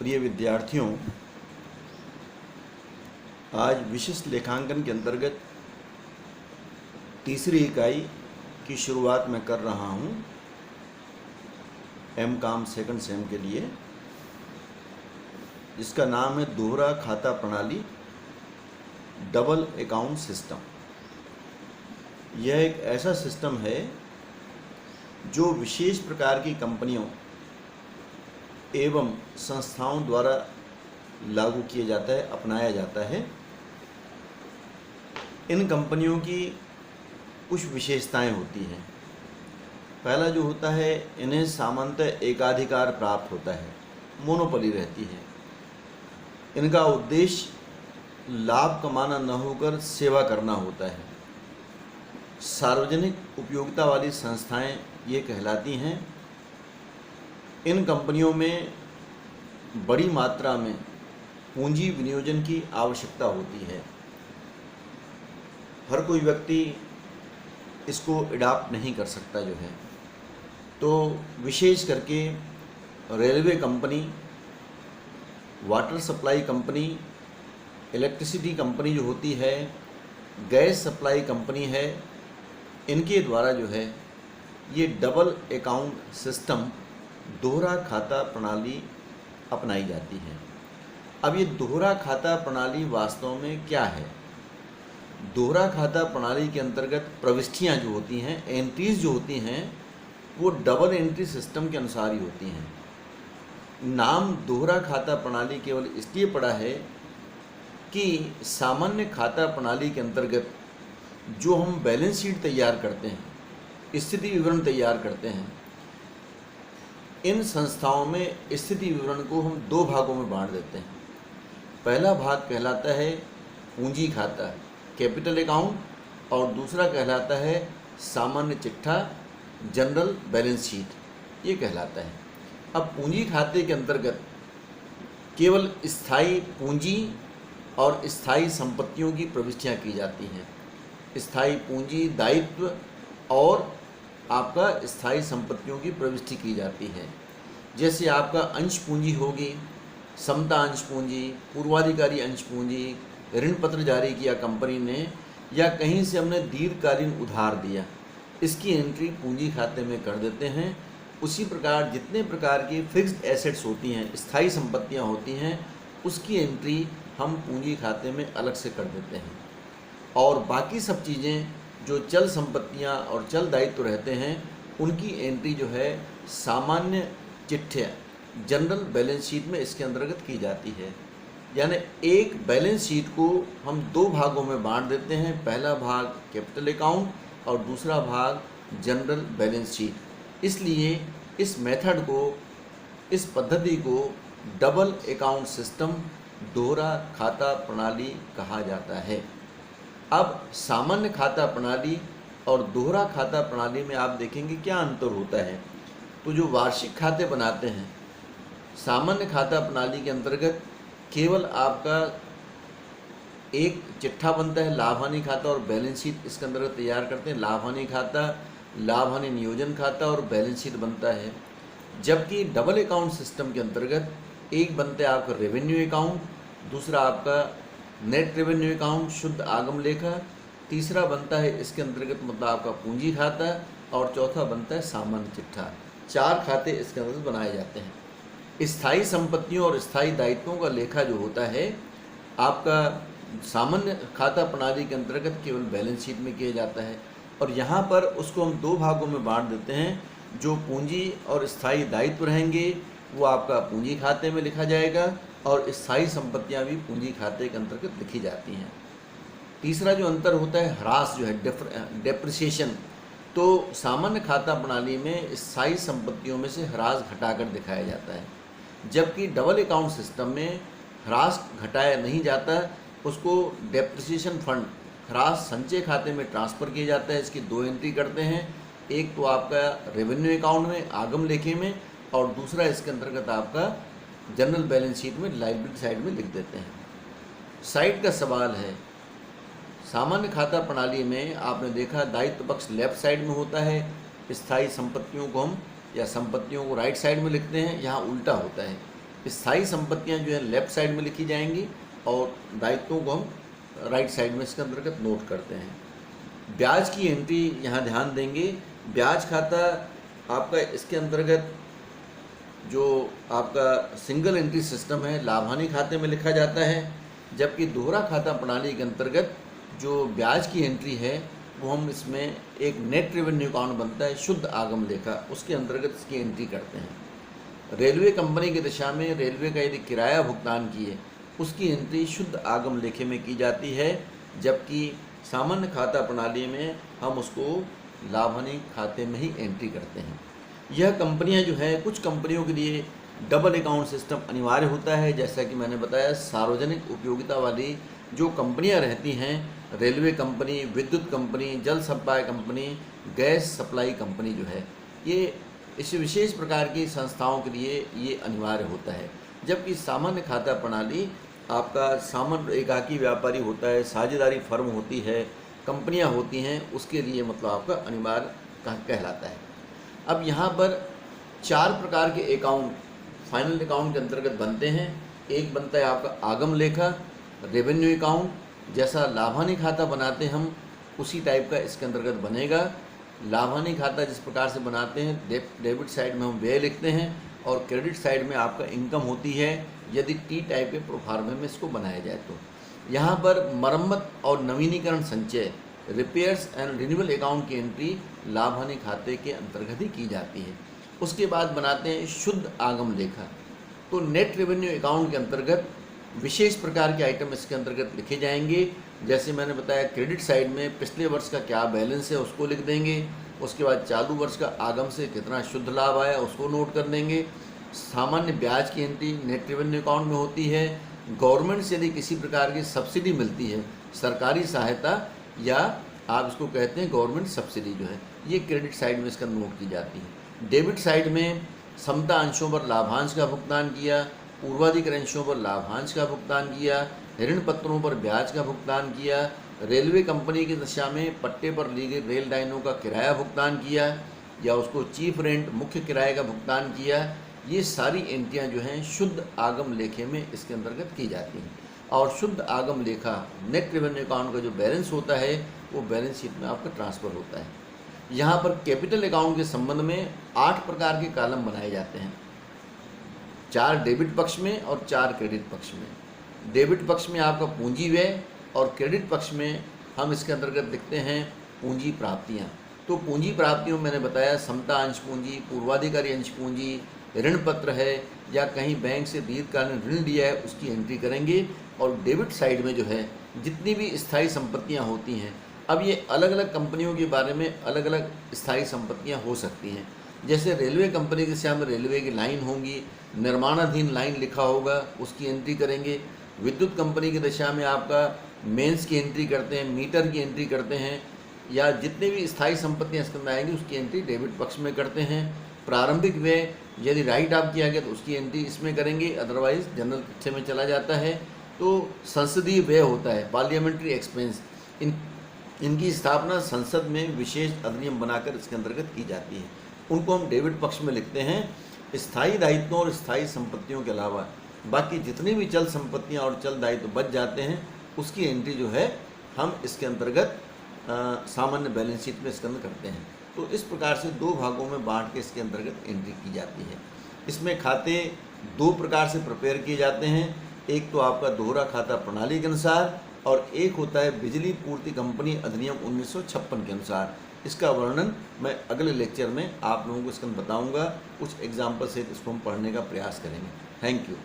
प्रिय विद्यार्थियों, आज विशिष्ट लेखांकन के अंतर्गत तीसरी इकाई की शुरुआत मैं कर रहा हूं एमकॉम सेकंड सेम के लिए, जिसका नाम है दोहरा खाता प्रणाली डबल अकाउंट सिस्टम। यह एक ऐसा सिस्टम है जो विशेष प्रकार की कंपनियों एवं संस्थाओं द्वारा लागू किया जाता है, अपनाया जाता है। इन कंपनियों की कुछ विशेषताएं होती हैं। पहला जो होता है, इन्हें सामान्यतः एकाधिकार प्राप्त होता है, मोनोपोली रहती है। इनका उद्देश्य लाभ कमाना न होकर सेवा करना होता है। सार्वजनिक उपयोगिता वाली संस्थाएं ये कहलाती हैं। इन कंपनियों में बड़ी मात्रा में पूंजी विनियोजन की आवश्यकता होती है। हर कोई व्यक्ति इसको अडॉप्ट नहीं कर सकता जो है। तो विशेष करके railway company, water supply company, electricity company जो होती है, गैस सप्लाई कंपनी है, इनके द्वारा जो है ये डबल अकाउंट सिस्टम दोहरा खाता प्रणाली अपनाई जाती है। अब ये दोहरा खाता प्रणाली वास्तव में क्या है? दोहरा खाता प्रणाली के अंतर्गत प्रविष्टियां जो होती हैं, एंट्रीज जो होती हैं, वो डबल एंट्री सिस्टम के अनुसार ही होती हैं। नाम दोहरा खाता प्रणाली केवल इसलिए पड़ा है कि सामान्य खाता प्रणाली के अंतर्गत जो हम बैलेंस शीट तैयार करते हैं, स्थिति विवरण तैयार करते हैं, इन संस्थाओं में स्थिति विवरण को हम दो भागों में बांट देते हैं। पहला भाग कहलाता है पूंजी खाता, कैपिटल अकाउंट, और दूसरा कहलाता है सामान्य चिट्ठा, जनरल बैलेंस शीट, ये कहलाता है। अब पूंजी खाते के अंतर्गत केवल स्थायी पूंजी और स्थायी संपत्तियों की प्रविष्टियाँ की जाती हैं। स्थायी पूंजी, दायित्व और आपका स्थायी संपत्तियों की प्रविष्टि की जाती है। जैसे आपका अंश पूंजी होगी, समता अंश पूंजी, पूर्वाधिकारी अंश पूंजी, ऋण पत्र जारी किया कंपनी ने, या कहीं से हमने दीर्घकालीन उधार दिया, इसकी एंट्री पूंजी खाते में कर देते हैं। उसी प्रकार जितने प्रकार की फिक्स्ड एसेट्स होती हैं, स्थायी संपत्तियां होती हैं, उसकी एंट्री हम पूंजी खाते में अलग से कर देते हैं। और बाकी सब चीज़ें जो चल संपत्तियां और चल दायित्व रहते हैं, उनकी एंट्री जो है सामान्य चिट्ठे, जनरल बैलेंस शीट में इसके अंतर्गत की जाती है। यानी एक बैलेंस शीट को हम दो भागों में बांट देते हैं। पहला भाग कैपिटल अकाउंट और दूसरा भाग जनरल बैलेंस शीट। इसलिए इस मेथड को, इस पद्धति को डबल अकाउंट सिस्टम, दोहरा खाता प्रणाली कहा जाता है। अब सामान्य खाता प्रणाली और दोहरा खाता प्रणाली में आप देखेंगे क्या अंतर होता है। तो जो वार्षिक खाते बनाते हैं, सामान्य खाता प्रणाली के अंतर्गत केवल आपका एक चिट्ठा बनता है, लाभ हानि खाता, और बैलेंस शीट इसके अंतर्गत तैयार करते हैं। लाभ हानि खाता, लाभ हानि नियोजन खाता और बैलेंस शीट बनता है। जबकि डबल अकाउंट सिस्टम के अंतर्गत एक बनता है आपका रेवेन्यू अकाउंट, दूसरा आपका नेट रेवेन्यू अकाउंट, शुद्ध आगम लेखा, तीसरा बनता है इसके अंतर्गत मतलब आपका पूंजी खाता, और चौथा बनता है सामान्य चिट्ठा। 4 खाते इसके अंतर्गत बनाए जाते हैं। स्थायी संपत्तियों और स्थायी दायित्वों का लेखा जो होता है आपका सामान्य खाता प्रणाली के अंतर्गत केवल बैलेंस शीट में किया जाता है, और यहाँ पर उसको हम दो भागों में बांट देते हैं। जो पूंजी और स्थायी दायित्व रहेंगे वो आपका पूंजी खाते में लिखा जाएगा, और स्थायी संपत्तियां भी पूंजी खाते के अंतर्गत लिखी जाती हैं। तीसरा जो अंतर होता है ह्रास, जो है डेप्रिसिएशन। तो सामान्य खाता प्रणाली में स्थायी संपत्तियों में से ह्रास घटाकर दिखाया जाता है, जबकि डबल अकाउंट सिस्टम में ह्रास घटाया नहीं जाता। उसको डेप्रिसिएशन फंड, ह्रास संचय खाते में ट्रांसफ़र किया जाता है। इसकी दो एंट्री करते हैं, एक तो आपका रेवेन्यू अकाउंट में, आगम लेखे में, और दूसरा इसके अंतर्गत आपका जनरल बैलेंस शीट में लायबिलिटी साइड में लिख देते हैं। साइड का सवाल है, सामान्य खाता प्रणाली में आपने देखा दायित्व पक्ष लेफ्ट साइड में होता है, स्थायी संपत्तियों को हम या संपत्तियों को राइट साइड में लिखते हैं, यहाँ उल्टा होता है। स्थायी संपत्तियां जो है लेफ्ट साइड में लिखी जाएंगी और दायित्वों को हम राइट साइड में इसके अंतर्गत नोट करते हैं। ब्याज की एंट्री यहाँ ध्यान देंगे। ब्याज खाता आपका इसके अंतर्गत जो आपका सिंगल एंट्री सिस्टम है लाभ हानि खाते में लिखा जाता है, जबकि दोहरा खाता प्रणाली के अंतर्गत जो ब्याज की एंट्री है वो हम इसमें एक नेट रेवेन्यू अकाउंट बनता है, शुद्ध आगम लेखा, उसके अंतर्गत इसकी एंट्री करते हैं। रेलवे कंपनी की दिशा में रेलवे का यदि किराया भुगतान किए उसकी एंट्री शुद्ध आगम लेखे में की जाती है, जबकि सामान्य खाता प्रणाली में हम उसको लाभ हानि खाते में ही एंट्री करते हैं। यह कंपनियां जो है, कुछ कंपनियों के लिए डबल अकाउंट सिस्टम अनिवार्य होता है, जैसा कि मैंने बताया सार्वजनिक उपयोगिता वाली जो कंपनियां रहती हैं, रेलवे कंपनी, विद्युत कंपनी, जल supply company, gas supply company जो है, ये इस विशेष प्रकार की संस्थाओं के लिए ये अनिवार्य होता है। जबकि सामान्य खाता प्रणाली आपका सामान्य एकाकी व्यापारी होता है, साझेदारी फर्म होती है, कंपनियां होती हैं, उसके लिए मतलब आपका अनिवार्य कहलाता है। अब यहाँ पर 4 प्रकार के अकाउंट फाइनल अकाउंट के अंतर्गत बनते हैं। एक बनता है आपका आगम लेखा, रेवेन्यू अकाउंट, जैसा लाभ हानि खाता बनाते हम उसी टाइप का इसके अंतर्गत बनेगा। लाभ हानि खाता जिस प्रकार से बनाते हैं, डेबिट साइड में हम व्यय लिखते हैं और क्रेडिट साइड में आपका इनकम होती है, यदि टी टाइप के प्रोफार्मे में इसको बनाया जाए तो। यहाँ पर मरम्मत और नवीनीकरण संचय, रिपेयर्स एंड रिन्यूअल अकाउंट की एंट्री लाभ हानि खाते के अंतर्गत ही की जाती है। उसके बाद बनाते हैं शुद्ध आगम लेखा। तो नेट रेवेन्यू अकाउंट के अंतर्गत विशेष प्रकार के आइटम इसके अंतर्गत लिखे जाएंगे। जैसे मैंने बताया, क्रेडिट साइड में पिछले वर्ष का क्या बैलेंस है उसको लिख देंगे। उसके बाद चालू वर्ष का आगम से कितना शुद्ध लाभ आया उसको नोट कर देंगे। सामान्य ब्याज की एंट्री नेट रेवेन्यू अकाउंट में होती है। गवर्नमेंट से यदि किसी प्रकार की सब्सिडी मिलती है, सरकारी सहायता या आप इसको कहते हैं गवर्नमेंट सब्सिडी जो है, ये क्रेडिट साइड में इसका नोट की जाती है। डेबिट साइड में समता अंशों पर लाभांश का भुगतान किया, पूर्वाधिकार अंशों पर लाभांश का भुगतान किया, ऋण पत्रों पर ब्याज का भुगतान किया, रेलवे कंपनी की दिशा में पट्टे पर ली गई रेल लाइनों का किराया भुगतान किया या उसको चीफ रेंट मुख्य किराए का भुगतान किया। ये सारी एंट्रियां जो हैं शुद्ध आगम लेखे में इसके अंतर्गत की जाती हैं। और शुद्ध आगम लेखा नेट रेवेन्यू अकाउंट का जो बैलेंस होता है वो बैलेंस शीट में आपका ट्रांसफ़र होता है। यहाँ पर कैपिटल अकाउंट के संबंध में 8 प्रकार के कॉलम बनाए जाते हैं, 4 डेबिट पक्ष में और 4 क्रेडिट पक्ष में। डेबिट पक्ष में आपका पूंजी व्यय और क्रेडिट पक्ष में हम इसके अंतर्गत लिखते हैं पूंजी प्राप्तियाँ। तो पूंजी प्राप्तियों में मैंने बताया समता अंश पूंजी, पूर्वाधिकारी अंश पूंजी, ऋण पत्र है या कहीं बैंक से दीर्घकालीन ऋण लिया है उसकी एंट्री करेंगे। और डेबिट साइड में जो है जितनी भी स्थायी संपत्तियां होती हैं, अब ये अलग अलग कंपनियों के बारे में अलग अलग स्थायी संपत्तियां हो सकती हैं। जैसे रेलवे कंपनी के सामने रेलवे की लाइन होंगी, निर्माणाधीन लाइन लिखा होगा उसकी एंट्री करेंगे। विद्युत कंपनी की दिशा में आपका मेंस की एंट्री करते हैं, मीटर की एंट्री करते हैं, या जितने भी स्थायी संपत्तियाँ इसके अंदर आएंगी उसकी एंट्री डेबिट पक्ष में करते हैं। प्रारंभिक व्यय यदि राइट ऑफ किया गया तो उसकी एंट्री इसमें करेंगे, अदरवाइज जनरल पक्ष में चला जाता है। तो संसदीय व्यय होता है, पार्लियामेंट्री एक्सपेंस, इनकी स्थापना संसद में विशेष अधिनियम बनाकर इसके अंतर्गत की जाती है, उनको हम डेबिट पक्ष में लिखते हैं। स्थायी दायित्वों और स्थायी संपत्तियों के अलावा बाकी जितनी भी चल संपत्तियां और चल दायित्व बच जाते हैं उसकी एंट्री जो है हम इसके अंतर्गत सामान्य बैलेंस शीट में इसके अंदर करते हैं। तो इस प्रकार से 2 भागों में बांट के इसके अंतर्गत एंट्री की जाती है। इसमें खाते 2 प्रकार से प्रिपेयर किए जाते हैं, एक तो आपका दोहरा खाता प्रणाली के अनुसार और एक होता है बिजली पूर्ति कंपनी अधिनियम 1956 के अनुसार। इसका वर्णन मैं अगले लेक्चर में आप लोगों को इसका बताऊंगा, कुछ एग्जाम्पल से इसको हम पढ़ने का प्रयास करेंगे। Thank you.